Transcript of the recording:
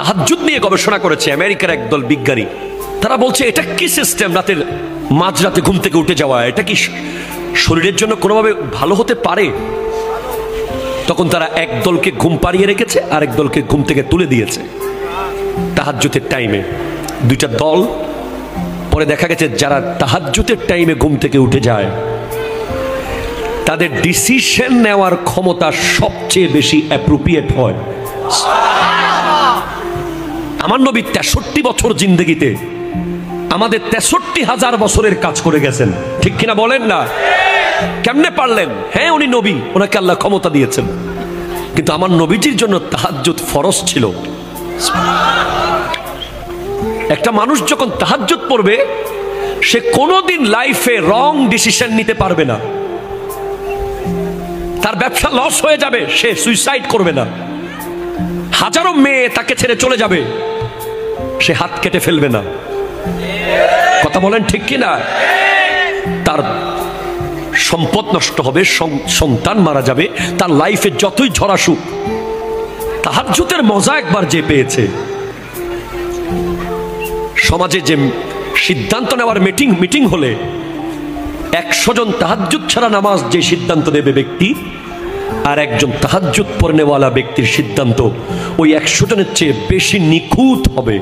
তাহাজ্জুদ নিয়ে গবেষণা করেছে আমেরিকার একদল বিজ্ঞানী। তারা বলছে এটা কি সিস্টেম, রাতের মাঝরাতে ঘুম থেকে উঠে যাওয়া, এটা কি শরীরের জন্য কোনোভাবে ভালো হতে পারে? তখন তারা এক দলকে ঘুম পাড়িয়ে রেখেছে, আরেক দলকে ঘুম থেকে তুলে দিয়েছে তাহাজ্জুদের টাইমে, দুইটা দল। পরে দেখা গেছে যারা তাহাজ্জুদের টাইমে ঘুম থেকে উঠে যায় তাদের ডিসিশন নেওয়ার ক্ষমতা সবচেয়ে বেশি অ্যাপ্রোপ্রিয়েট হয়। আমার নবী 63 বছর জিন্দেগিতে আমাদের 63,000 বছরের কাজ করে গেছেন, ঠিক কিনা বলেন না? কেমনে পারলেন? হ্যাঁ, উনি নবী, ওনাকে আল্লাহ ক্ষমতা দিয়েছেন, কিন্তু আমার নবীজির জন্য তাহাজ্জুদ ফরজ ছিল। একটা মানুষ যখন তাহাজ্জুদ পড়বে সে কোনোদিন লাইফে রং ডিসিশন নিতে পারবে না। তার ব্যবসা লস হয়ে যাবে, সে সুইসাইড করবে না। হাজারো মেয়ে তাকে ছেড়ে চলে যাবে, সে হাত কেটে ফেলবে না। কথা বলেন ঠিক কিনা? তার সম্পদ নষ্ট হবে, সন্তান মারা যাবে, তার লাইফে যতই ঝড় আসুক, তাহাজ্জুদের মজা একবার যে পেয়েছে। সমাজে যে সিদ্ধান্ত নেওয়ার মিটিং হলে 100 জন তাহাজ্জুদ ছাড়া নামাজ যে সিদ্ধান্ত নেবে ব্যক্তি, আর একজন তাহাজ্জুদ পড়নেওয়ালা ব্যক্তির সিদ্ধান্ত ওই 100 জনের চেয়ে বেশি নিখুঁত হবে।